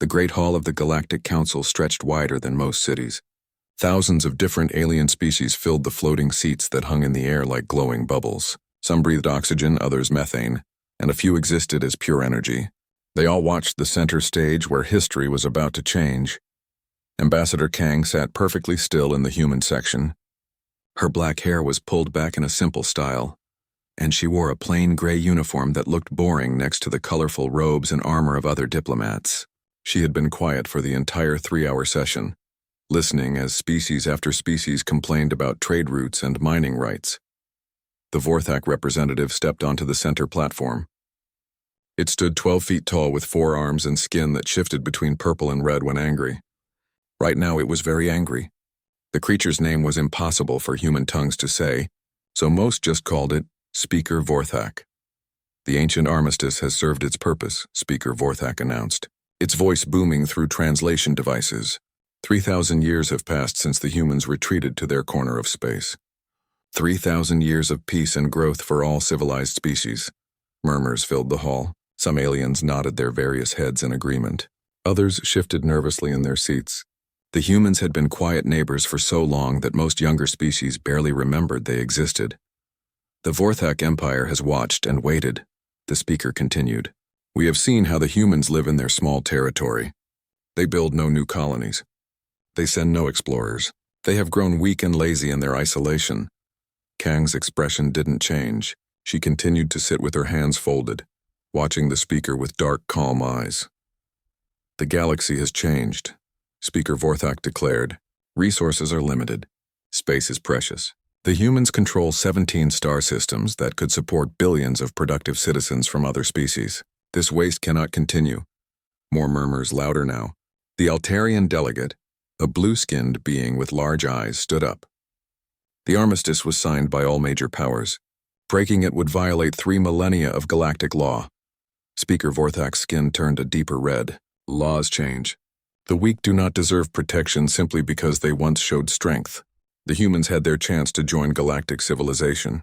The Great Hall of the Galactic Council stretched wider than most cities. Thousands of different alien species filled the floating seats that hung in the air like glowing bubbles. Some breathed oxygen, others methane, and a few existed as pure energy. They all watched the center stage where history was about to change. Ambassador Kang sat perfectly still in the human section. Her black hair was pulled back in a simple style, and she wore a plain gray uniform that looked boring next to the colorful robes and armor of other diplomats. She had been quiet for the entire 3-hour session, listening as species after species complained about trade routes and mining rights. The Vorthak representative stepped onto the center platform. It stood 12 feet tall with 4 arms and skin that shifted between purple and red when angry. Right now it was very angry. The creature's name was impossible for human tongues to say, so most just called it Speaker Vorthak. The ancient Armistice has served its purpose, Speaker Vorthak announced, its voice booming through translation devices. 3,000 years have passed since the humans retreated to their corner of space. 3,000 years of peace and growth for all civilized species. Murmurs filled the hall. Some aliens nodded their various heads in agreement. Others shifted nervously in their seats. The humans had been quiet neighbors for so long that most younger species barely remembered they existed. The Vorthak Empire has watched and waited, the speaker continued. We have seen how the humans live in their small territory. They build no new colonies. They send no explorers. They have grown weak and lazy in their isolation. Kang's expression didn't change. She continued to sit with her hands folded, watching the speaker with dark, calm eyes. The galaxy has changed, Speaker Vorthak declared. Resources are limited. Space is precious. The humans control 17 star systems that could support billions of productive citizens from other species. This waste cannot continue. More murmurs, louder now. The Altarian delegate, a blue-skinned being with large eyes, stood up. The armistice was signed by all major powers. Breaking it would violate 3 millennia of galactic law. Speaker Vorthak's skin turned a deeper red. Laws change. The weak do not deserve protection simply because they once showed strength. The humans had their chance to join galactic civilization.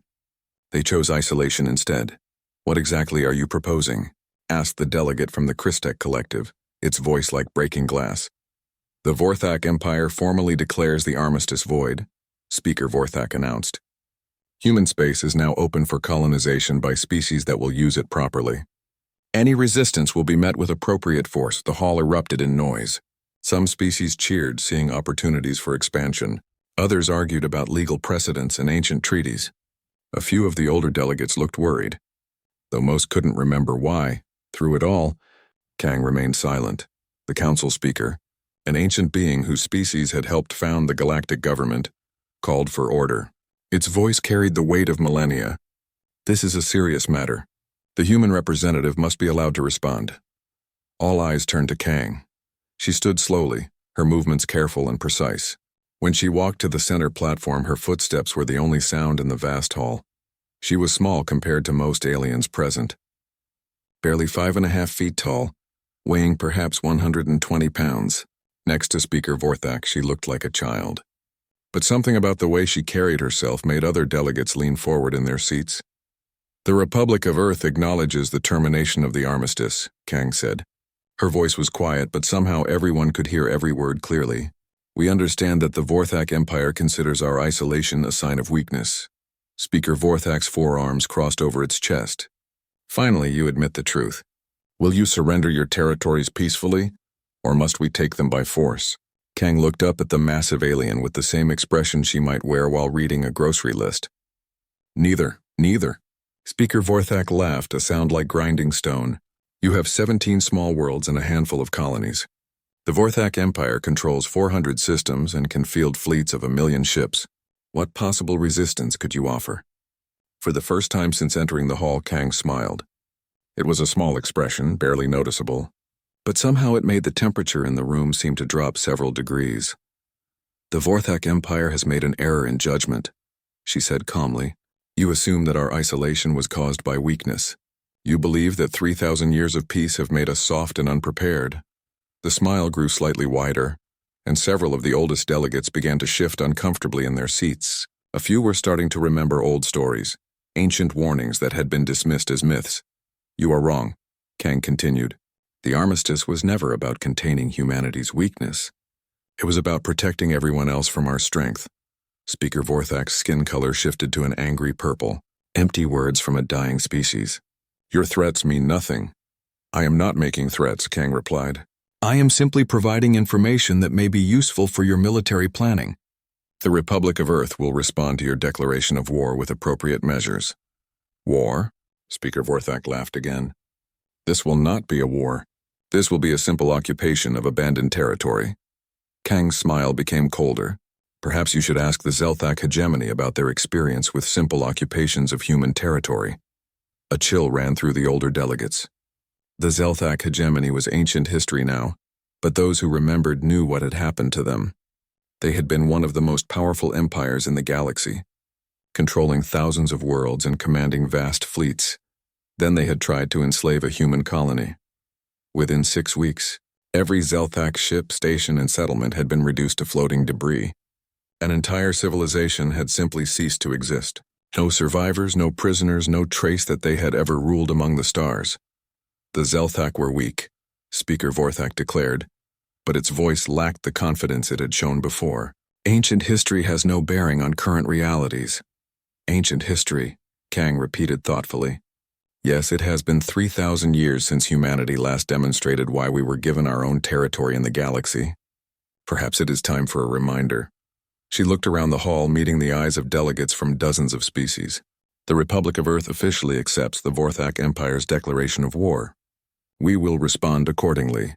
They chose isolation instead. What exactly are you proposing? Asked the delegate from the Christek Collective, its voice like breaking glass. The Vorthak Empire formally declares the armistice void, Speaker Vorthak announced. Human space is now open for colonization by species that will use it properly. Any resistance will be met with appropriate force. The hall erupted in noise. Some species cheered, seeing opportunities for expansion. Others argued about legal precedents and ancient treaties. A few of the older delegates looked worried, though most couldn't remember why. Through it all, Kang remained silent. The council speaker, an ancient being whose species had helped found the galactic government, called for order. Its voice carried the weight of millennia. This is a serious matter. The human representative must be allowed to respond. All eyes turned to Kang. She stood slowly, her movements careful and precise. When she walked to the center platform, her footsteps were the only sound in the vast hall. She was small compared to most aliens present. Barely 5.5 feet tall, weighing perhaps 120 pounds. Next to Speaker Vorthak, she looked like a child. But something about the way she carried herself made other delegates lean forward in their seats. The Republic of Earth acknowledges the termination of the armistice, Kang said. Her voice was quiet, but somehow everyone could hear every word clearly. We understand that the Vorthak Empire considers our isolation a sign of weakness. Speaker Vorthak's forearms crossed over its chest. Finally, you admit the truth. Will you surrender your territories peacefully, or must we take them by force? Kang looked up at the massive alien with the same expression she might wear while reading a grocery list. Neither. Speaker Vorthak laughed, a sound like grinding stone. You have 17 small worlds and a handful of colonies. The Vorthak Empire controls 400 systems and can field fleets of 1 million ships. What possible resistance could you offer? For the first time since entering the hall, Kang smiled. It was a small expression, barely noticeable, but somehow it made the temperature in the room seem to drop several degrees. The Vorthak Empire has made an error in judgment, she said calmly. You assume that our isolation was caused by weakness. You believe that 3,000 years of peace have made us soft and unprepared. The smile grew slightly wider, and several of the oldest delegates began to shift uncomfortably in their seats. A few were starting to remember old stories, ancient warnings that had been dismissed as myths. You are wrong, Kang continued. The Armistice was never about containing humanity's weakness. It was about protecting everyone else from our strength. Speaker Vorthak's skin color shifted to an angry purple. Empty words from a dying species. Your threats mean nothing. I am not making threats, Kang replied. I am simply providing information that may be useful for your military planning. The Republic of Earth will respond to your declaration of war with appropriate measures. War? Speaker Vorthak laughed again. This will not be a war. This will be a simple occupation of abandoned territory. Kang's smile became colder. Perhaps you should ask the Zelthak hegemony about their experience with simple occupations of human territory. A chill ran through the older delegates. The Zelthak hegemony was ancient history now, but those who remembered knew what had happened to them. They had been one of the most powerful empires in the galaxy, controlling thousands of worlds and commanding vast fleets. Then they had tried to enslave a human colony. Within 6 weeks, every Zelthak ship, station, and settlement had been reduced to floating debris. An entire civilization had simply ceased to exist. No survivors, no prisoners, no trace that they had ever ruled among the stars. The Zelthak were weak, Speaker Vorthak declared, but its voice lacked the confidence it had shown before. Ancient history has no bearing on current realities. Ancient history, Kang repeated thoughtfully. Yes, it has been 3,000 years since humanity last demonstrated why we were given our own territory in the galaxy. Perhaps it is time for a reminder. She looked around the hall, meeting the eyes of delegates from dozens of species. The Republic of Earth officially accepts the Vorthak Empire's declaration of war. We will respond accordingly.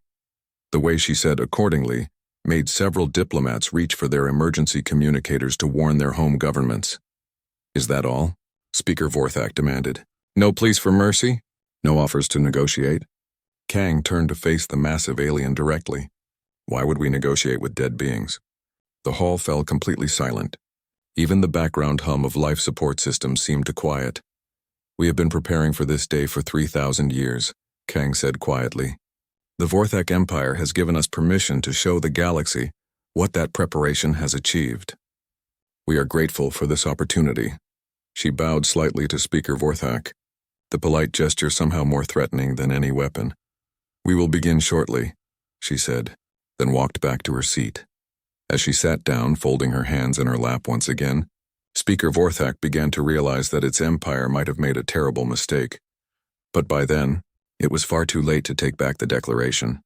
The way she said accordingly made several diplomats reach for their emergency communicators to warn their home governments. Is that all? Speaker Vorthak demanded. No pleas for mercy? No offers to negotiate? Kang turned to face the massive alien directly. Why would we negotiate with dead beings? The hall fell completely silent. Even the background hum of life support systems seemed to quiet. We have been preparing for this day for 3,000 years, Kang said quietly. The Vorthak Empire has given us permission to show the galaxy what that preparation has achieved. We are grateful for this opportunity. She bowed slightly to Speaker Vorthak, the polite gesture somehow more threatening than any weapon. We will begin shortly, she said, then walked back to her seat. As she sat down, folding her hands in her lap once again, Speaker Vorthak began to realize that its empire might have made a terrible mistake. But by then, it was far too late to take back the declaration.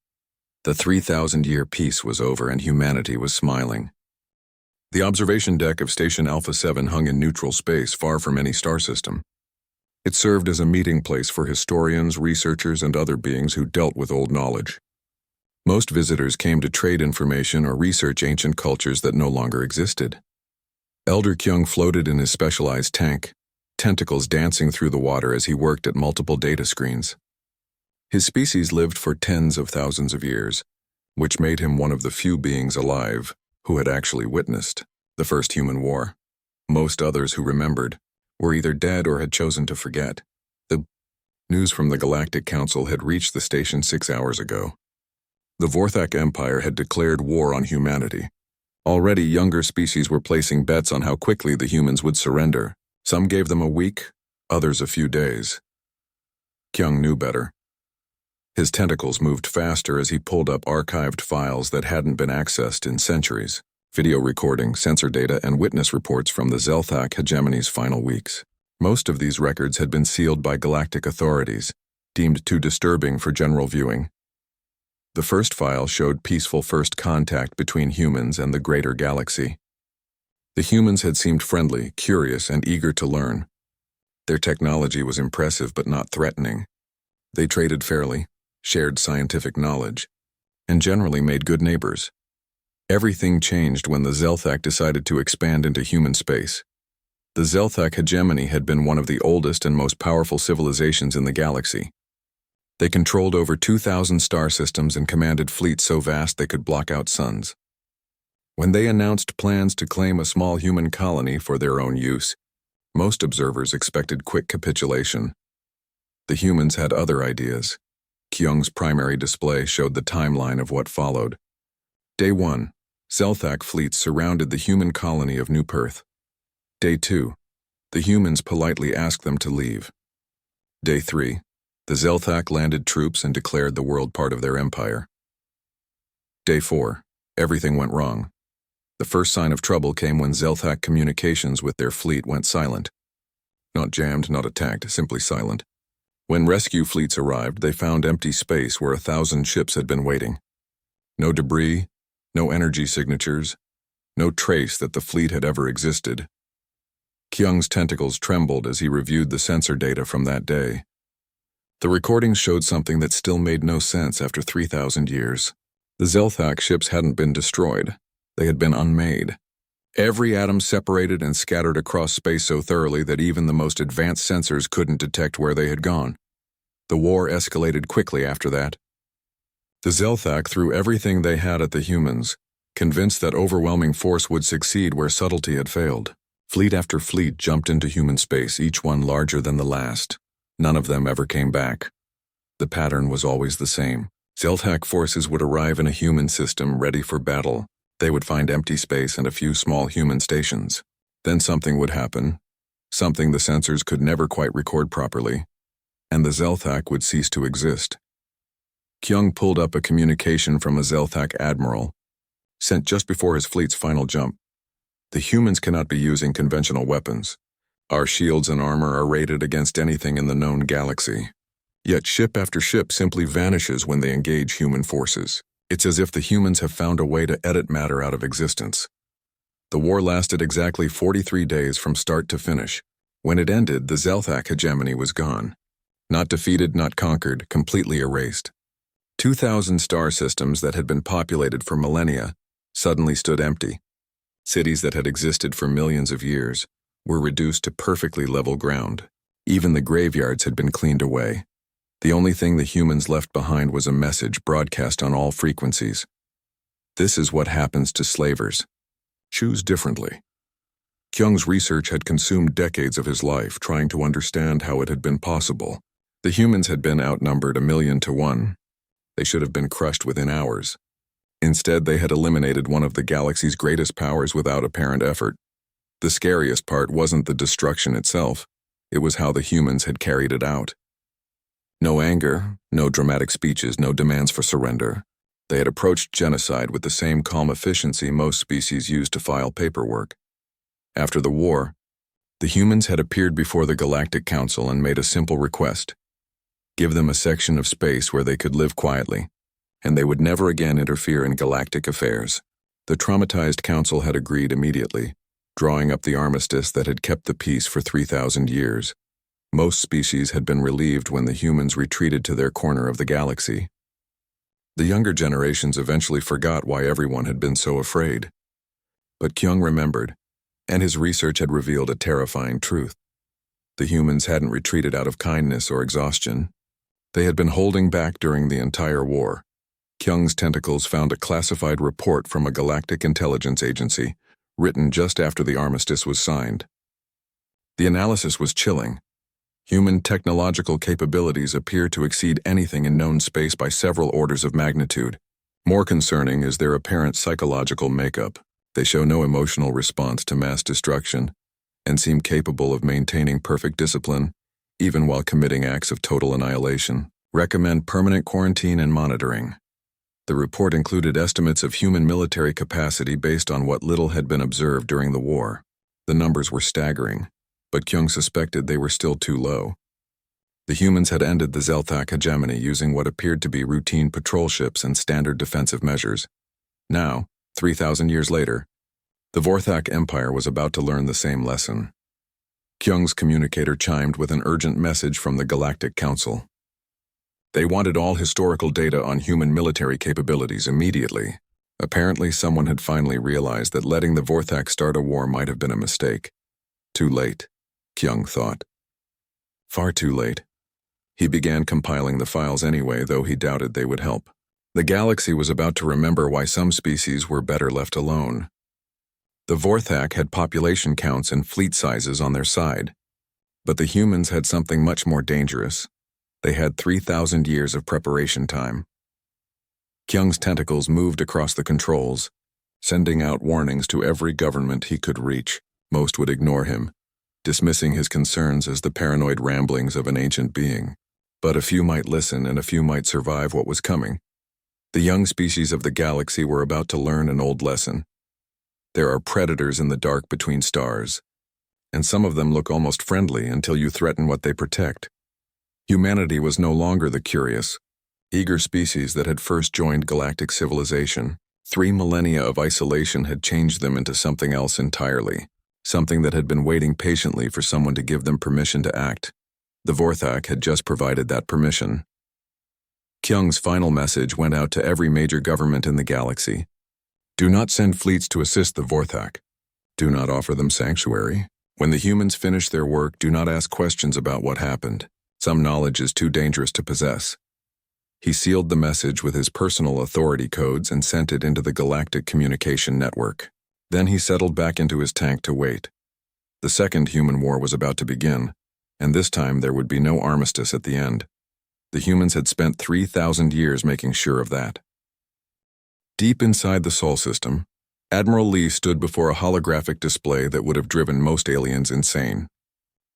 The 3,000-year peace was over and humanity was smiling. The observation deck of Station Alpha 7 hung in neutral space far from any star system. It served as a meeting place for historians, researchers, and other beings who dealt with old knowledge. Most visitors came to trade information or research ancient cultures that no longer existed. Elder Kyung floated in his specialized tank, tentacles dancing through the water as he worked at multiple data screens. His species lived for tens of thousands of years, which made him one of the few beings alive who had actually witnessed the first human war. Most others who remembered were either dead or had chosen to forget. The news from the Galactic Council had reached the station 6 hours ago. The Vorthak Empire had declared war on humanity. Already younger species were placing bets on how quickly the humans would surrender. Some gave them a week, others a few days. Kyung knew better. His tentacles moved faster as he pulled up archived files that hadn't been accessed in centuries. Video recording, sensor data, and witness reports from the Zelthak hegemony's final weeks. Most of these records had been sealed by galactic authorities, deemed too disturbing for general viewing. The first file showed peaceful first contact between humans and the greater galaxy. The humans had seemed friendly, curious, and eager to learn. Their technology was impressive but not threatening. They traded fairly, shared scientific knowledge, and generally made good neighbors. Everything changed when the Zelthak decided to expand into human space. The Zelthak hegemony had been one of the oldest and most powerful civilizations in the galaxy. They controlled over 2,000 star systems and commanded fleets so vast they could block out suns. When they announced plans to claim a small human colony for their own use, most observers expected quick capitulation. The humans had other ideas. Kyung's primary display showed the timeline of what followed. Day 1, Zelthak fleets surrounded the human colony of New Perth. Day 2, the humans politely asked them to leave. Day 3, The Zelthak landed troops and declared the world part of their empire. Day 4. Everything went wrong. The first sign of trouble came when Zelthak communications with their fleet went silent. Not jammed, not attacked, simply silent. When rescue fleets arrived, they found empty space where 1,000 ships had been waiting. No debris, no energy signatures, no trace that the fleet had ever existed. Kyung's tentacles trembled as he reviewed the sensor data from that day. The recordings showed something that still made no sense after 3,000 years. The Zelthak ships hadn't been destroyed. They had been unmade. Every atom separated and scattered across space so thoroughly that even the most advanced sensors couldn't detect where they had gone. The war escalated quickly after that. The Zelthak threw everything they had at the humans, convinced that overwhelming force would succeed where subtlety had failed. Fleet after fleet jumped into human space, each one larger than the last. None of them ever came back. The pattern was always the same. Zelthak forces would arrive in a human system ready for battle. They would find empty space and a few small human stations. Then something would happen, something the sensors could never quite record properly, and the Zelthak would cease to exist. Kyung pulled up a communication from a Zelthak admiral, sent just before his fleet's final jump. The humans cannot be using conventional weapons. Our shields and armor are rated against anything in the known galaxy. Yet ship after ship simply vanishes when they engage human forces. It's as if the humans have found a way to edit matter out of existence. The war lasted exactly 43 days from start to finish. When it ended, the Zelthak hegemony was gone. Not defeated, not conquered, completely erased. 2,000 star systems that had been populated for millennia suddenly stood empty. Cities that had existed for millions of years were reduced to perfectly level ground. Even the graveyards had been cleaned away. The only thing the humans left behind was a message broadcast on all frequencies. This is what happens to slavers. Choose differently. Kyung's research had consumed decades of his life trying to understand how it had been possible. The humans had been outnumbered 1,000,000-1. They should have been crushed within hours. Instead, they had eliminated one of the galaxy's greatest powers without apparent effort. The scariest part wasn't the destruction itself. It was how the humans had carried it out. No anger, no dramatic speeches, no demands for surrender. They had approached genocide with the same calm efficiency most species use to file paperwork. After the war, the humans had appeared before the Galactic Council and made a simple request. Give them a section of space where they could live quietly, and they would never again interfere in galactic affairs. The traumatized council had agreed immediately, drawing up the armistice that had kept the peace for 3,000 years. Most species had been relieved when the humans retreated to their corner of the galaxy. The younger generations eventually forgot why everyone had been so afraid. But Kyung remembered, and his research had revealed a terrifying truth. The humans hadn't retreated out of kindness or exhaustion. They had been holding back during the entire war. Kyung's tentacles found a classified report from a galactic intelligence agency, written just after the armistice was signed. The analysis was chilling. Human technological capabilities appear to exceed anything in known space by several orders of magnitude. More concerning is their apparent psychological makeup. They show no emotional response to mass destruction and seem capable of maintaining perfect discipline, even while committing acts of total annihilation. Recommend permanent quarantine and monitoring. The report included estimates of human military capacity based on what little had been observed during the war. The numbers were staggering, but Kyung suspected they were still too low. The humans had ended the Zelthak hegemony using what appeared to be routine patrol ships and standard defensive measures. Now, 3,000 years later, the Vorthak Empire was about to learn the same lesson. Kyung's communicator chimed with an urgent message from the Galactic Council. They wanted all historical data on human military capabilities immediately. Apparently, someone had finally realized that letting the Vorthak start a war might have been a mistake. Too late, Kyung thought. Far too late. He began compiling the files anyway, though he doubted they would help. The galaxy was about to remember why some species were better left alone. The Vorthak had population counts and fleet sizes on their side, but the humans had something much more dangerous. They had 3,000 years of preparation time. Kyung's tentacles moved across the controls, sending out warnings to every government he could reach. Most would ignore him, dismissing his concerns as the paranoid ramblings of an ancient being. But a few might listen and a few might survive what was coming. The young species of the galaxy were about to learn an old lesson. There are predators in the dark between stars, and some of them look almost friendly until you threaten what they protect. Humanity was no longer the curious, eager species that had first joined galactic civilization. 3 millennia of isolation had changed them into something else entirely, something that had been waiting patiently for someone to give them permission to act. The Vorthak had just provided that permission. Kyung's final message went out to every major government in the galaxy. Do not send fleets to assist the Vorthak. Do not offer them sanctuary. When the humans finish their work, do not ask questions about what happened. Some knowledge is too dangerous to possess. He sealed the message with his personal authority codes and sent it into the Galactic Communication Network. Then he settled back into his tank to wait. The second human war was about to begin, and this time there would be no armistice at the end. The humans had spent 3,000 years making sure of that. Deep inside the Sol system, Admiral Lee stood before a holographic display that would have driven most aliens insane.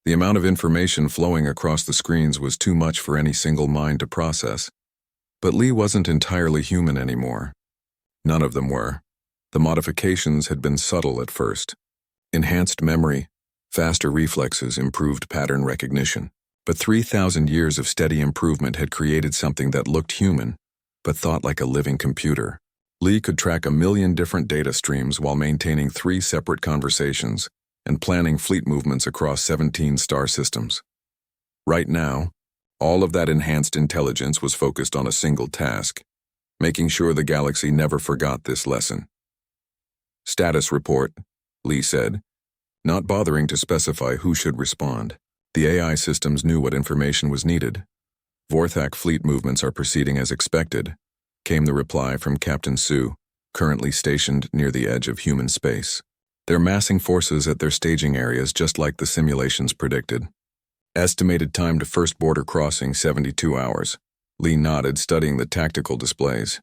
The amount of information flowing across the screens was too much for any single mind to process. But Lee wasn't entirely human anymore. None of them were. The modifications had been subtle at first. Enhanced memory, faster reflexes, improved pattern recognition. But 3,000 years of steady improvement had created something that looked human, but thought like a living computer. Lee could track 1 million different data streams while maintaining 3 separate conversations and planning fleet movements across 17 star systems. Right now, all of that enhanced intelligence was focused on a single task, making sure the galaxy never forgot this lesson. Status report, Lee said, not bothering to specify who should respond. The AI systems knew what information was needed. Vorthak fleet movements are proceeding as expected, came the reply from Captain Su, currently stationed near the edge of human space. They're massing forces at their staging areas just like the simulations predicted. Estimated time to first border crossing 72 hours. Lee nodded, studying the tactical displays.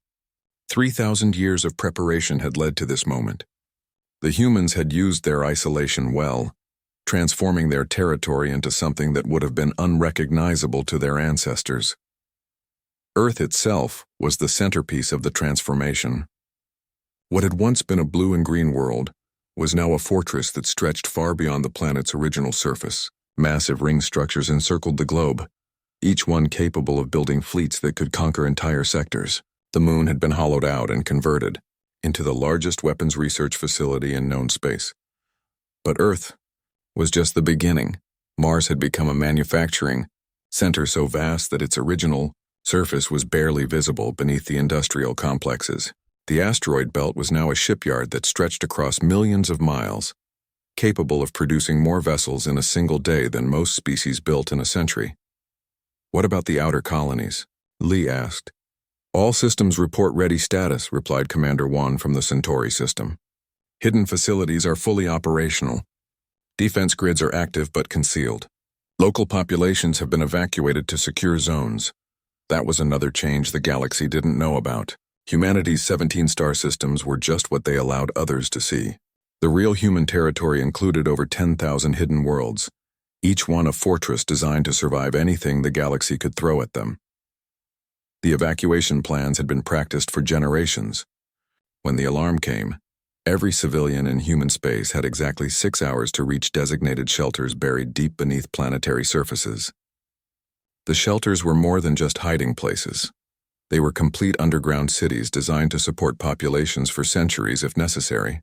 3,000 years of preparation had led to this moment. The humans had used their isolation well, transforming their territory into something that would have been unrecognizable to their ancestors. Earth itself was the centerpiece of the transformation. What had once been a blue and green world was now a fortress that stretched far beyond the planet's original surface. Massive ring structures encircled the globe, each one capable of building fleets that could conquer entire sectors. The moon had been hollowed out and converted into the largest weapons research facility in known space. But Earth was just the beginning. Mars had become a manufacturing center so vast that its original surface was barely visible beneath the industrial complexes. The asteroid belt was now a shipyard that stretched across millions of miles, capable of producing more vessels in a single day than most species built in a century. What about the outer colonies? Lee asked. All systems report ready status, replied Commander Wan from the Centauri system. Hidden facilities are fully operational. Defense grids are active but concealed. Local populations have been evacuated to secure zones. That was another change the galaxy didn't know about. Humanity's 17 star systems were just what they allowed others to see. The real human territory included over 10,000 hidden worlds, each one a fortress designed to survive anything the galaxy could throw at them. The evacuation plans had been practiced for generations. When the alarm came, every civilian in human space had exactly 6 hours to reach designated shelters buried deep beneath planetary surfaces. The shelters were more than just hiding places. They were complete underground cities designed to support populations for centuries if necessary.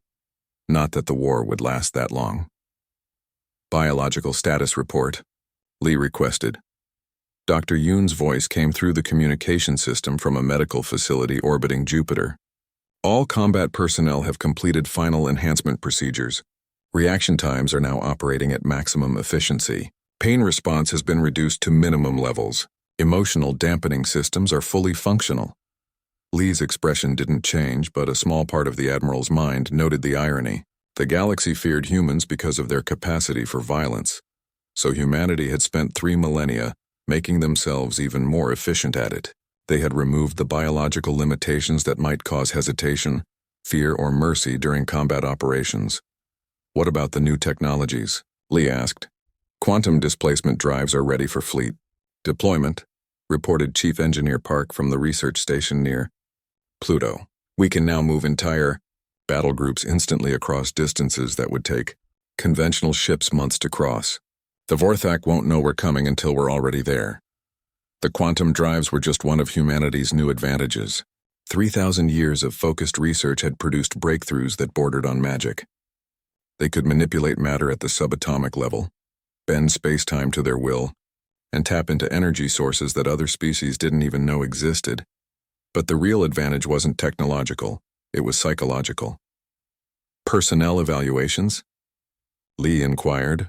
Not that the war would last that long. Biological status report, Lee requested. Dr. Yoon's voice came through the communication system from a medical facility orbiting Jupiter. All combat personnel have completed final enhancement procedures. Reaction times are now operating at maximum efficiency. Pain response has been reduced to minimum levels. Emotional dampening systems are fully functional. Lee's expression didn't change, but a small part of the Admiral's mind noted the irony. The galaxy feared humans because of their capacity for violence, so humanity had spent 3 millennia making themselves even more efficient at it. They had removed the biological limitations that might cause hesitation, fear, or mercy during combat operations. What about the new technologies? Lee asked. Quantum displacement drives are ready for fleet deployment, reported Chief Engineer Park from the research station near Pluto. We can now move entire battle groups instantly across distances that would take conventional ships months to cross. The Vorthak won't know we're coming until we're already there. The quantum drives were just one of humanity's new advantages. 3,000 years of focused research had produced breakthroughs that bordered on magic. They could manipulate matter at the subatomic level, bend space-time to their will, and tap into energy sources that other species didn't even know existed. But the real advantage wasn't technological, it was psychological. Personnel evaluations? Lee inquired.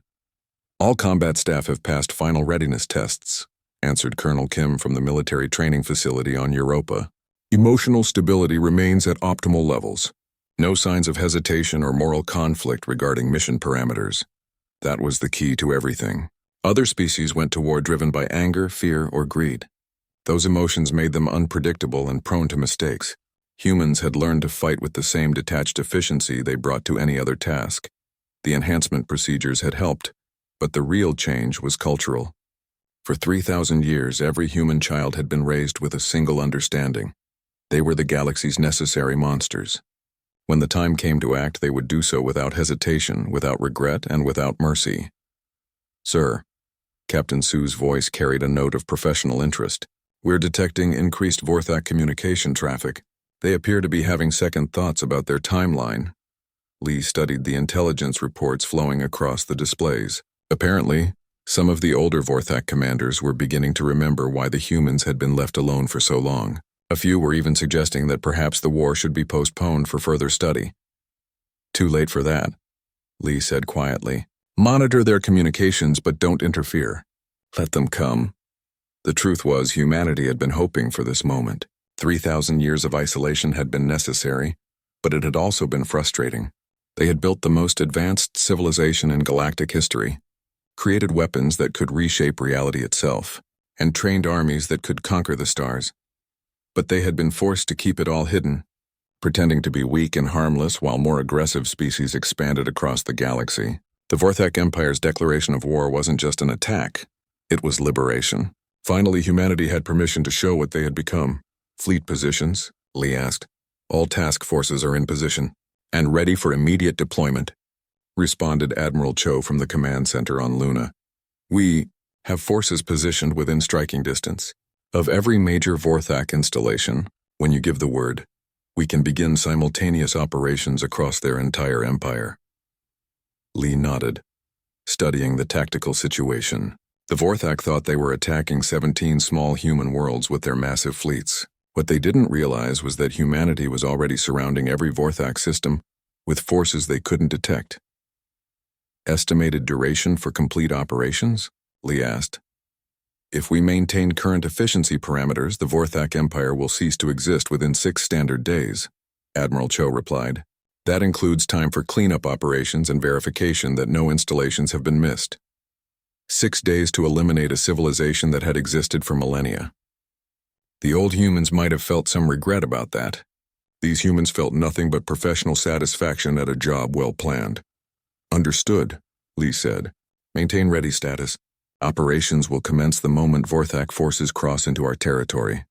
All combat staff have passed final readiness tests, answered Colonel Kim from the military training facility on Europa. Emotional stability remains at optimal levels. No signs of hesitation or moral conflict regarding mission parameters. That was the key to everything. Other species went to war driven by anger, fear, or greed. Those emotions made them unpredictable and prone to mistakes. Humans had learned to fight with the same detached efficiency they brought to any other task. The enhancement procedures had helped, but the real change was cultural. For 3,000 years, every human child had been raised with a single understanding. They were the galaxy's necessary monsters. When the time came to act, they would do so without hesitation, without regret, and without mercy. Sir, Captain Su's voice carried a note of professional interest. We're detecting increased Vorthak communication traffic. They appear to be having second thoughts about their timeline. Lee studied the intelligence reports flowing across the displays. Apparently, some of the older Vorthak commanders were beginning to remember why the humans had been left alone for so long. A few were even suggesting that perhaps the war should be postponed for further study. Too late for that, Lee said quietly. Monitor their communications, but don't interfere. Let them come. The truth was, humanity had been hoping for this moment. 3,000 years of isolation had been necessary, but it had also been frustrating. They had built the most advanced civilization in galactic history, created weapons that could reshape reality itself, and trained armies that could conquer the stars. But they had been forced to keep it all hidden, pretending to be weak and harmless while more aggressive species expanded across the galaxy. The Vorthak Empire's declaration of war wasn't just an attack, it was liberation. Finally, humanity had permission to show what they had become. Fleet positions, Lee asked. All task forces are in position and ready for immediate deployment, responded Admiral Cho from the command center on Luna. We have forces positioned within striking distance of every major Vorthak installation. When you give the word, we can begin simultaneous operations across their entire empire. Lee nodded, studying the tactical situation. The Vorthak thought they were attacking 17 small human worlds with their massive fleets. What they didn't realize was that humanity was already surrounding every Vorthak system with forces they couldn't detect. Estimated duration for complete operations? Lee asked. If we maintain current efficiency parameters, the Vorthak Empire will cease to exist within 6 standard days, Admiral Cho replied. That includes time for cleanup operations and verification that no installations have been missed. 6 days to eliminate a civilization that had existed for millennia. The old humans might have felt some regret about that. These humans felt nothing but professional satisfaction at a job well planned. Understood, Lee said. Maintain ready status. Operations will commence the moment Vorthak forces cross into our territory.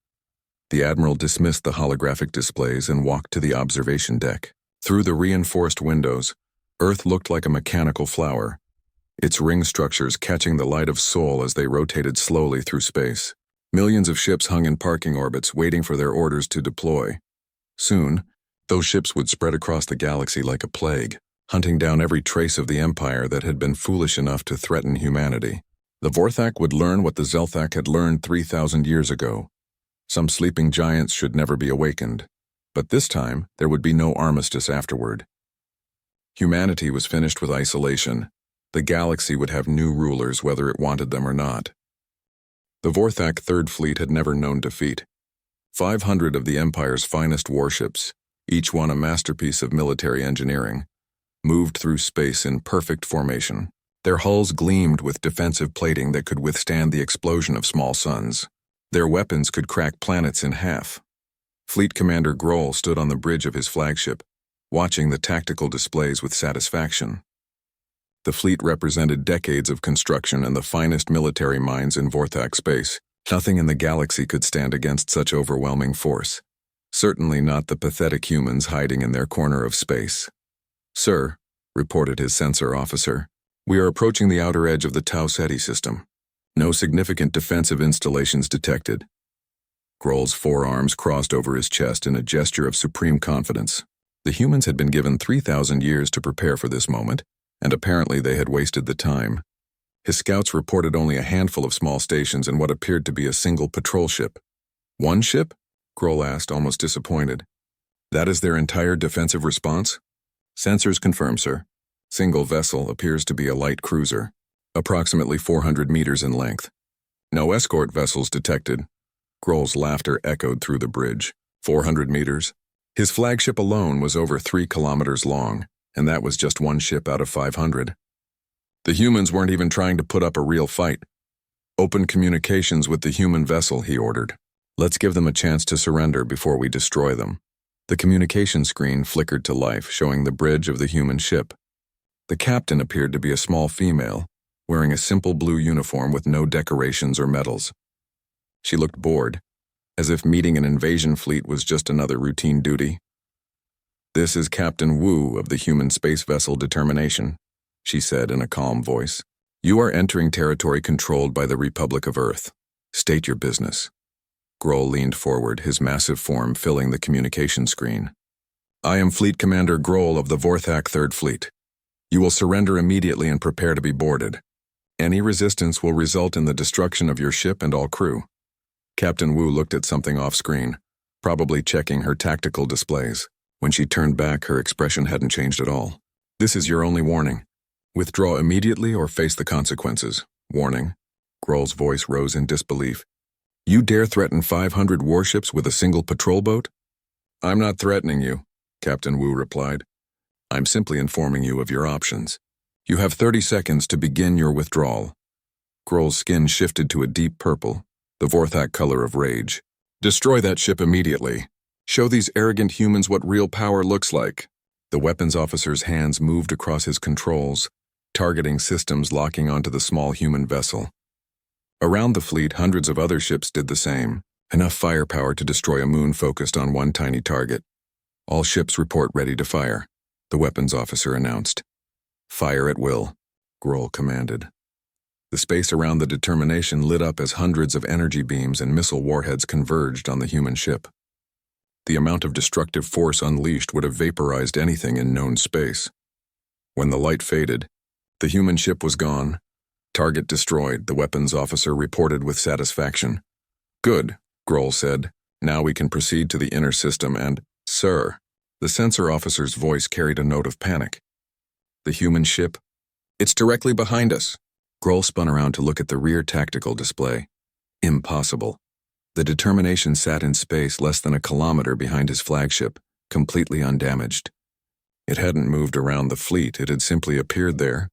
The Admiral dismissed the holographic displays and walked to the observation deck. Through the reinforced windows, Earth looked like a mechanical flower, its ring structures catching the light of Sol as they rotated slowly through space. Millions of ships hung in parking orbits waiting for their orders to deploy. Soon, those ships would spread across the galaxy like a plague, hunting down every trace of the Empire that had been foolish enough to threaten humanity. The Vorthak would learn what the Zelthak had learned 3,000 years ago. Some sleeping giants should never be awakened. But this time, there would be no armistice afterward. Humanity was finished with isolation. The galaxy would have new rulers whether it wanted them or not. The Vorthak Third Fleet had never known defeat. 500 of the Empire's finest warships, each one a masterpiece of military engineering, moved through space in perfect formation. Their hulls gleamed with defensive plating that could withstand the explosion of small suns. Their weapons could crack planets in half. Fleet Commander Grohl stood on the bridge of his flagship, watching the tactical displays with satisfaction. The fleet represented decades of construction and the finest military minds in Vorthak space. Nothing in the galaxy could stand against such overwhelming force. Certainly not the pathetic humans hiding in their corner of space. "Sir," reported his sensor officer, "we are approaching the outer edge of the Tau Ceti system. No significant defensive installations detected." Grohl's forearms crossed over his chest in a gesture of supreme confidence. The humans had been given 3,000 years to prepare for this moment, and apparently they had wasted the time. His scouts reported only a handful of small stations and what appeared to be a single patrol ship. "One ship?" Grohl asked, almost disappointed. "That is their entire defensive response?" "Sensors confirm, sir. Single vessel appears to be a light cruiser, approximately 400 meters in length. No escort vessels detected." Grohl's laughter echoed through the bridge. 400 meters? His flagship alone was over 3 kilometers long, and that was just one ship out of 500. The humans weren't even trying to put up a real fight. "Open communications with the human vessel," he ordered. "Let's give them a chance to surrender before we destroy them." The communication screen flickered to life, showing the bridge of the human ship. The captain appeared to be a small female, wearing a simple blue uniform with no decorations or medals. She looked bored, as if meeting an invasion fleet was just another routine duty. "This is Captain Wu of the human space vessel Determination," she said in a calm voice. "You are entering territory controlled by the Republic of Earth. State your business." Grohl leaned forward, his massive form filling the communication screen. "I am Fleet Commander Grohl of the Vorthak 3rd Fleet. You will surrender immediately and prepare to be boarded. Any resistance will result in the destruction of your ship and all crew." Captain Wu looked at something off-screen, probably checking her tactical displays. When she turned back, her expression hadn't changed at all. "This is your only warning. Withdraw immediately or face the consequences." "Warning?" Grohl's voice rose in disbelief. "You dare threaten 500 warships with a single patrol boat?" "I'm not threatening you," Captain Wu replied. "I'm simply informing you of your options. You have 30 seconds to begin your withdrawal." Grohl's skin shifted to a deep purple, the Vorthak color of rage. "Destroy that ship immediately. Show these arrogant humans what real power looks like." The weapons officer's hands moved across his controls, targeting systems locking onto the small human vessel. Around the fleet, hundreds of other ships did the same, enough firepower to destroy a moon focused on one tiny target. "All ships report ready to fire," the weapons officer announced. "Fire at will," Grohl commanded. The space around the Determination lit up as hundreds of energy beams and missile warheads converged on the human ship. The amount of destructive force unleashed would have vaporized anything in known space. When the light faded, the human ship was gone. "Target destroyed," the weapons officer reported with satisfaction. "Good," Grohl said. "Now we can proceed to the inner system and—" "Sir," the sensor officer's voice carried a note of panic. "The human ship? It's directly behind us." Grohl spun around to look at the rear tactical display. Impossible. The Determination sat in space less than a kilometer behind his flagship, completely undamaged. It hadn't moved around the fleet, it had simply appeared there,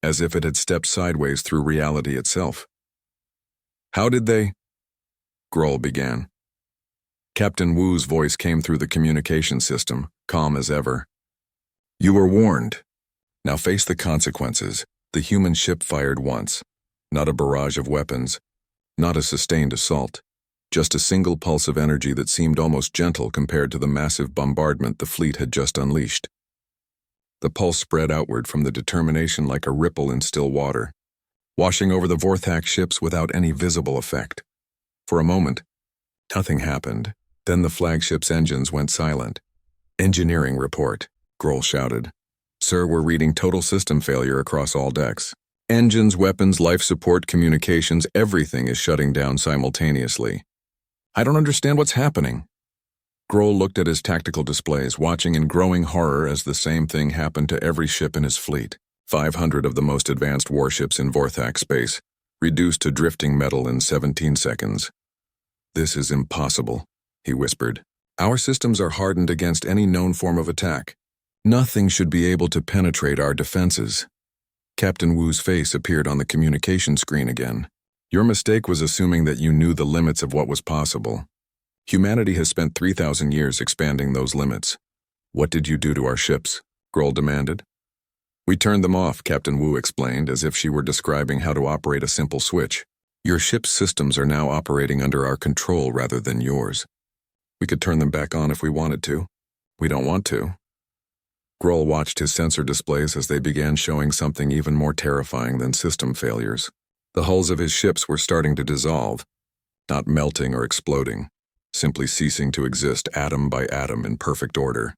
as if it had stepped sideways through reality itself. "How did they—" Grohl began. Captain Wu's voice came through the communication system, calm as ever. "You were warned. Now face the consequences." The human ship fired once. Not a barrage of weapons, not a sustained assault, just a single pulse of energy that seemed almost gentle compared to the massive bombardment the fleet had just unleashed. The pulse spread outward from the Determination like a ripple in still water, washing over the Vorthak ships without any visible effect. For a moment, nothing happened. Then the flagship's engines went silent. "Engineering report," Grohl shouted. "Sir, we're reading total system failure across all decks. Engines, weapons, life support, communications, everything is shutting down simultaneously. I don't understand what's happening." Grohl looked at his tactical displays, watching in growing horror as the same thing happened to every ship in his fleet. 500 of the most advanced warships in Vorthak space, reduced to drifting metal in 17 seconds. "This is impossible," he whispered. "Our systems are hardened against any known form of attack. Nothing should be able to penetrate our defenses." Captain Wu's face appeared on the communication screen again. "Your mistake was assuming that you knew the limits of what was possible. Humanity has spent 3,000 years expanding those limits. What did you do to our ships?" Grohl demanded. "We turned them off," Captain Wu explained, as if she were describing how to operate a simple switch. Your ship's systems are now operating under our control rather than yours. We could turn them back on if we wanted to. We don't want to. Grohl watched his sensor displays as they began showing something even more terrifying than system failures. The hulls of his ships were starting to dissolve, not melting or exploding, simply ceasing to exist atom by atom in perfect order.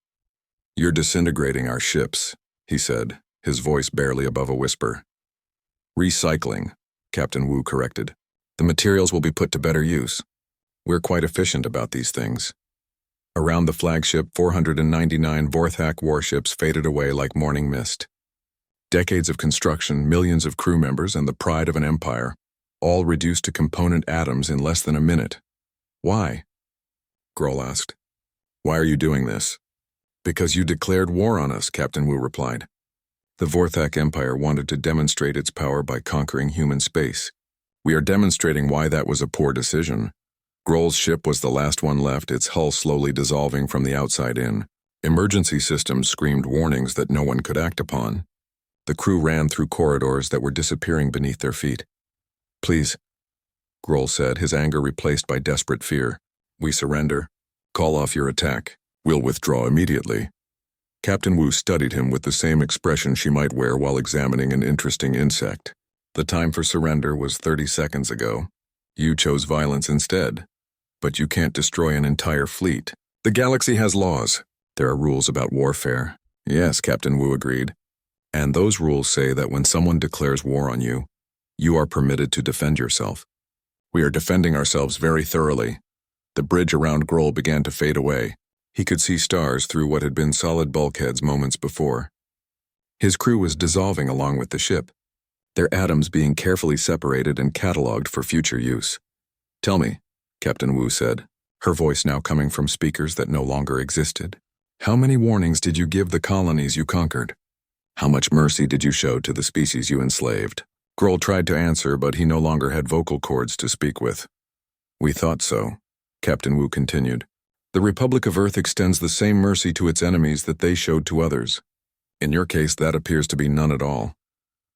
"You're disintegrating our ships," he said, his voice barely above a whisper. "Recycling," Captain Wu corrected. "The materials will be put to better use. We're quite efficient about these things." Around the flagship, 499 Vorthak warships faded away like morning mist. Decades of construction, millions of crew members, and the pride of an empire, all reduced to component atoms in less than a minute. "Why?" Grohl asked. "Why are you doing this?" "Because you declared war on us," Captain Wu replied. "The Vorthak Empire wanted to demonstrate its power by conquering human space. We are demonstrating why that was a poor decision." Grohl's ship was the last one left, its hull slowly dissolving from the outside in. Emergency systems screamed warnings that no one could act upon. The crew ran through corridors that were disappearing beneath their feet. "Please," Grohl said, his anger replaced by desperate fear. "We surrender. Call off your attack. We'll withdraw immediately." Captain Wu studied him with the same expression she might wear while examining an interesting insect. "The time for surrender was 30 seconds ago. You chose violence instead. But you can't destroy an entire fleet. The galaxy has laws. There are rules about warfare." "Yes," Captain Wu agreed. "And those rules say that when someone declares war on you, you are permitted to defend yourself. We are defending ourselves very thoroughly." The bridge around Grohl began to fade away. He could see stars through what had been solid bulkheads moments before. His crew was dissolving along with the ship, their atoms being carefully separated and catalogued for future use. "Tell me," Captain Wu said, her voice now coming from speakers that no longer existed. "How many warnings did you give the colonies you conquered? How much mercy did you show to the species you enslaved?" Grohl tried to answer, but he no longer had vocal cords to speak with. "We thought so," Captain Wu continued. "The Republic of Earth extends the same mercy to its enemies that they showed to others. In your case, that appears to be none at all."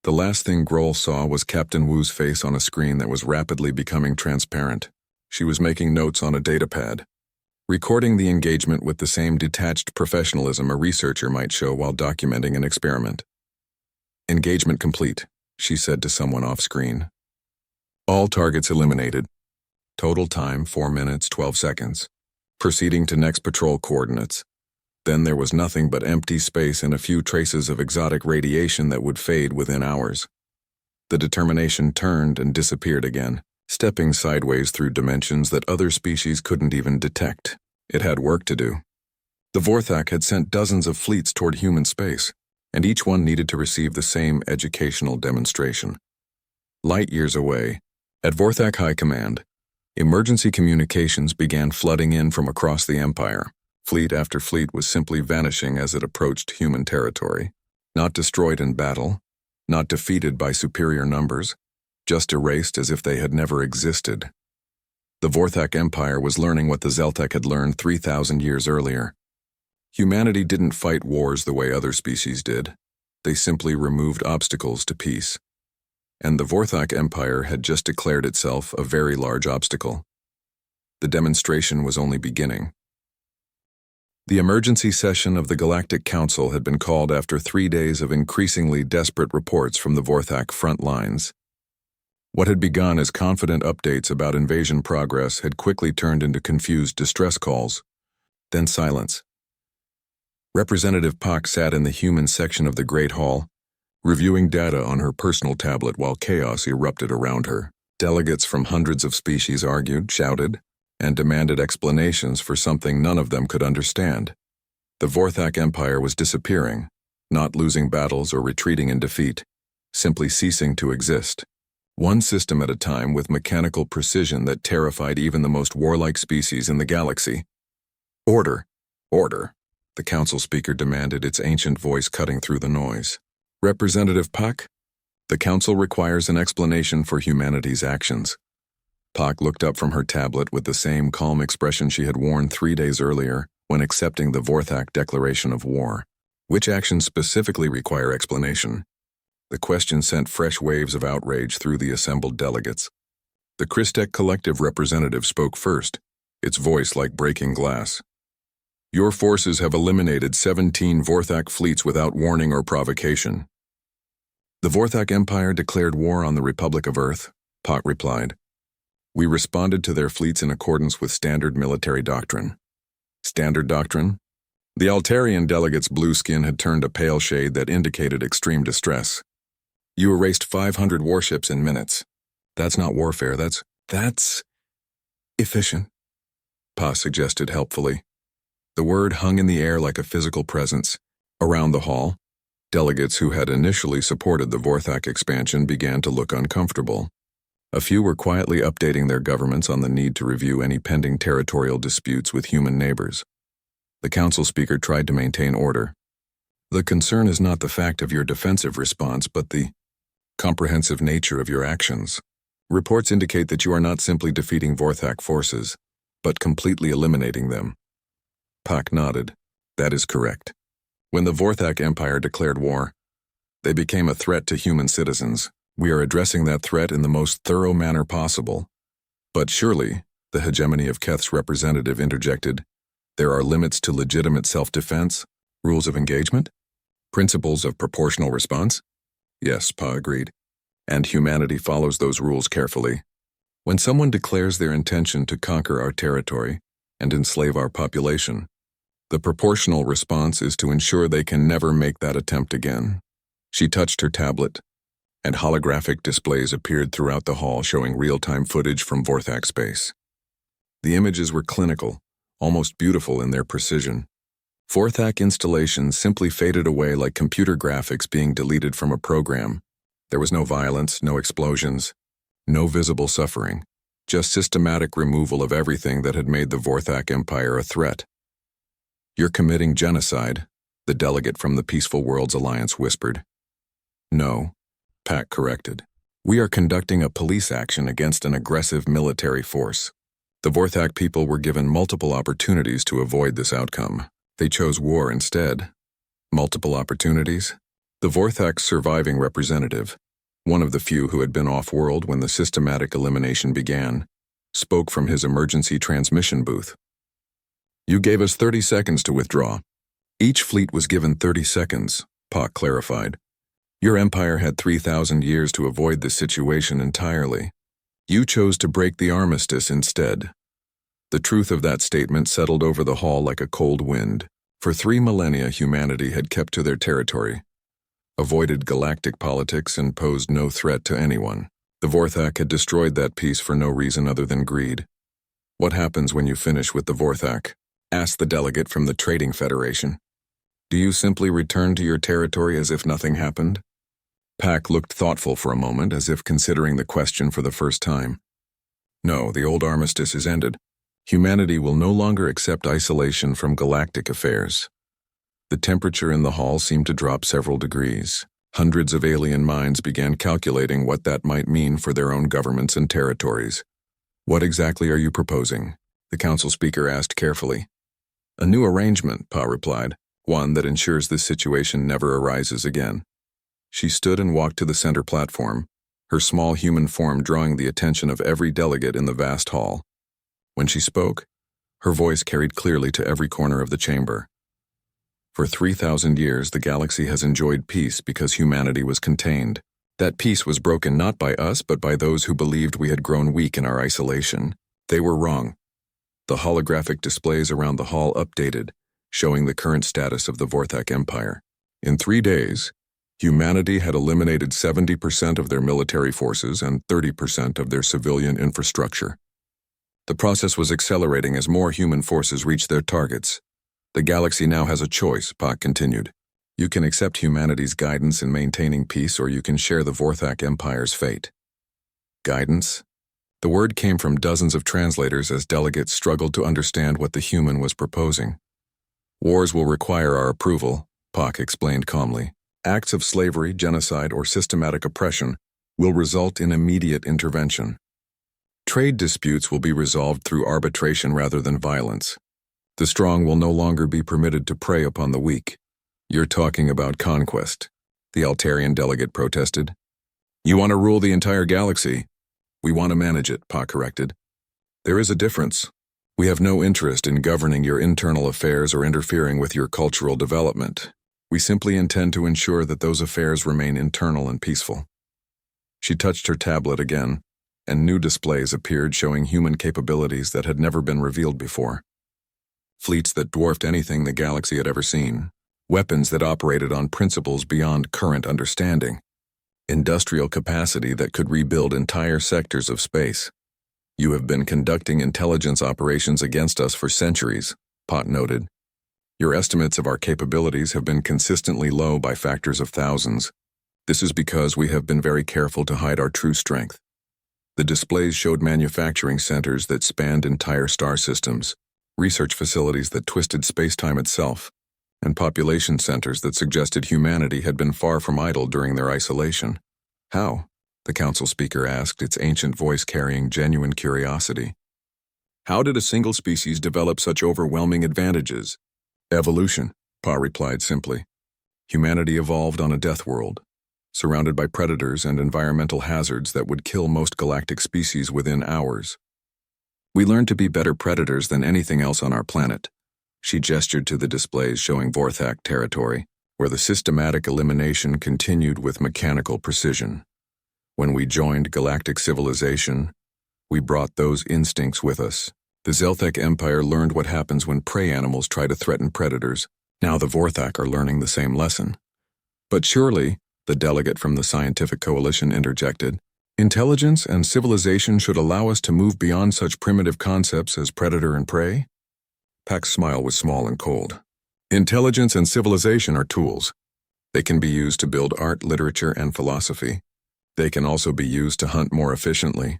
The last thing Grohl saw was Captain Wu's face on a screen that was rapidly becoming transparent. She was making notes on a datapad, recording the engagement with the same detached professionalism a researcher might show while documenting an experiment. "Engagement complete," she said to someone off-screen. "All targets eliminated. Total time 4 minutes 12 seconds. Proceeding to next patrol coordinates." Then there was nothing but empty space and a few traces of exotic radiation that would fade within hours. The determination turned and disappeared again, stepping sideways through dimensions that other species couldn't even detect. It had work to do. The Vorthak had sent dozens of fleets toward human space, and each one needed to receive the same educational demonstration. Light years away, at Vorthak High Command, emergency communications began flooding in from across the Empire. Fleet after fleet was simply vanishing as it approached human territory. Not destroyed in battle, not defeated by superior numbers, just erased as if they had never existed. The Vorthak Empire was learning what the Zeltek had learned 3,000 years earlier. Humanity didn't fight wars the way other species did. They simply removed obstacles to peace. And the Vorthak Empire had just declared itself a very large obstacle. The demonstration was only beginning. The emergency session of the Galactic Council had been called after 3 days of increasingly desperate reports from the Vorthak front lines. What had begun as confident updates about invasion progress had quickly turned into confused distress calls. Then silence. Representative Pak sat in the human section of the Great Hall, reviewing data on her personal tablet while chaos erupted around her. Delegates from hundreds of species argued, shouted, and demanded explanations for something none of them could understand. The Vorthak Empire was disappearing, not losing battles or retreating in defeat, simply ceasing to exist. One system at a time with mechanical precision that terrified even the most warlike species in the galaxy. "Order! Order!" the council speaker demanded, its ancient voice cutting through the noise. "Representative Pak, the council requires an explanation for humanity's actions." Pak looked up from her tablet with the same calm expression she had worn 3 days earlier when accepting the Vorthak declaration of war. "Which actions specifically require explanation?" The question sent fresh waves of outrage through the assembled delegates. The Christek Collective representative spoke first, its voice like breaking glass. Your forces have eliminated 17 Vorthak fleets without warning or provocation. The Vorthak Empire declared war on the Republic of Earth, Pak replied. We responded to their fleets in accordance with standard military doctrine. Standard doctrine? The Altarian delegate's blue skin had turned a pale shade that indicated extreme distress. You erased 500 warships in minutes. That's not warfare, that's efficient, Pa suggested helpfully. The word hung in the air like a physical presence. Around the hall, delegates who had initially supported the Vorthak expansion began to look uncomfortable. A few were quietly updating their governments on the need to review any pending territorial disputes with human neighbors. The council speaker tried to maintain order. The concern is not the fact of your defensive response, but the comprehensive nature of your actions. Reports indicate that you are not simply defeating Vorthak forces, but completely eliminating them. Pak nodded. That is correct. When the Vorthak Empire declared war, they became a threat to human citizens. We are addressing that threat in the most thorough manner possible. But surely, the hegemony of Keth's representative interjected, there are limits to legitimate self-defense, rules of engagement, principles of proportional response? Yes, Pa agreed. And humanity follows those rules carefully. When someone declares their intention to conquer our territory and enslave our population, the proportional response is to ensure they can never make that attempt again. She touched her tablet, and holographic displays appeared throughout the hall showing real-time footage from Vorthak space. The images were clinical, almost beautiful in their precision. Vorthak installations simply faded away like computer graphics being deleted from a program. There was no violence, no explosions, no visible suffering, just systematic removal of everything that had made the Vorthak Empire a threat. You're committing genocide, the delegate from the Peaceful Worlds Alliance whispered. No, Pak corrected. We are conducting a police action against an aggressive military force. The Vorthak people were given multiple opportunities to avoid this outcome. They chose war instead. Multiple opportunities? The Vorthak's surviving representative, one of the few who had been off-world when the systematic elimination began, spoke from his emergency transmission booth. You gave us 30 seconds to withdraw. Each fleet was given 30 seconds, Pak clarified. Your empire had 3,000 years to avoid this situation entirely. You chose to break the Armistice instead. The truth of that statement settled over the hall like a cold wind. For 3 millennia, humanity had kept to their territory, avoided galactic politics, and posed no threat to anyone. The Vorthak had destroyed that peace for no reason other than greed. What happens when you finish with the Vorthak? Asked the delegate from the Trading Federation. Do you simply return to your territory as if nothing happened? Pak looked thoughtful for a moment, as if considering the question for the first time. No, the old armistice is ended. Humanity will no longer accept isolation from galactic affairs. The temperature in the hall seemed to drop several degrees. Hundreds of alien minds began calculating what that might mean for their own governments and territories. What exactly are you proposing? The council speaker asked carefully. A new arrangement, Pa replied, one that ensures this situation never arises again. She stood and walked to the center platform, her small human form drawing the attention of every delegate in the vast hall. When she spoke, her voice carried clearly to every corner of the chamber. For 3,000 years, the galaxy has enjoyed peace because humanity was contained. That peace was broken not by us, but by those who believed we had grown weak in our isolation. They were wrong. The holographic displays around the hall updated, showing the current status of the Vorthak Empire. In 3 days, humanity had eliminated 70% of their military forces and 30% of their civilian infrastructure. The process was accelerating as more human forces reached their targets. The galaxy now has a choice, Pak continued. You can accept humanity's guidance in maintaining peace, or you can share the Vorthak Empire's fate. Guidance? The word came from dozens of translators as delegates struggled to understand what the human was proposing. Wars will require our approval, Pak explained calmly. Acts of slavery, genocide, or systematic oppression will result in immediate intervention. Trade disputes will be resolved through arbitration rather than violence. The strong will no longer be permitted to prey upon the weak. You're talking about conquest, the Altarian delegate protested. You want to rule the entire galaxy? We want to manage it, Pa corrected. There is a difference. We have no interest in governing your internal affairs or interfering with your cultural development. We simply intend to ensure that those affairs remain internal and peaceful. She touched her tablet again, and new displays appeared showing human capabilities that had never been revealed before. Fleets that dwarfed anything the galaxy had ever seen. Weapons that operated on principles beyond current understanding. Industrial capacity that could rebuild entire sectors of space. You have been conducting intelligence operations against us for centuries, Pot noted. Your estimates of our capabilities have been consistently low by factors of thousands. This is because we have been very careful to hide our true strength. The displays showed manufacturing centers that spanned entire star systems, research facilities that twisted space-time itself, and population centers that suggested humanity had been far from idle during their isolation. How? The council speaker asked, its ancient voice carrying genuine curiosity. How did a single species develop such overwhelming advantages? Evolution, Pa replied simply. Humanity evolved on a death world, surrounded by predators and environmental hazards that would kill most galactic species within hours. We learned to be better predators than anything else on our planet. She gestured to the displays showing Vorthak territory, where the systematic elimination continued with mechanical precision. When we joined galactic civilization, we brought those instincts with us. The Zelthek Empire learned what happens when prey animals try to threaten predators. Now the Vorthak are learning the same lesson. But surely, the delegate from the Scientific Coalition interjected, intelligence and civilization should allow us to move beyond such primitive concepts as predator and prey? Pak's smile was small and cold. Intelligence and civilization are tools. They can be used to build art, literature, and philosophy. They can also be used to hunt more efficiently.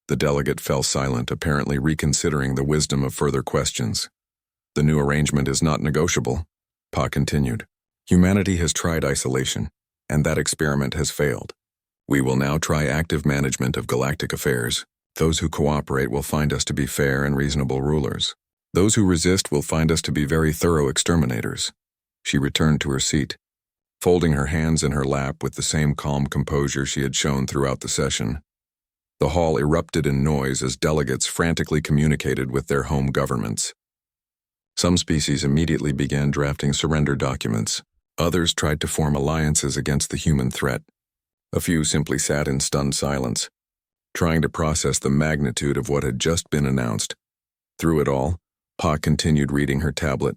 The delegate fell silent, apparently reconsidering the wisdom of further questions. The new arrangement is not negotiable, Pa continued. Humanity has tried isolation, and that experiment has failed. We will now try active management of galactic affairs. Those who cooperate will find us to be fair and reasonable rulers. Those who resist will find us to be very thorough exterminators. She returned to her seat, folding her hands in her lap with the same calm composure she had shown throughout the session. The hall erupted in noise as delegates frantically communicated with their home governments. Some species immediately began drafting surrender documents. Others tried to form alliances against the human threat. A few simply sat in stunned silence, trying to process the magnitude of what had just been announced. Through it all, Pa continued reading her tablet,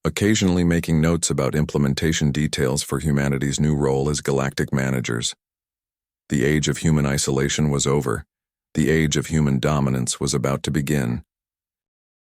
occasionally making notes about implementation details for humanity's new role as galactic managers. The age of human isolation was over. The age of human dominance was about to begin.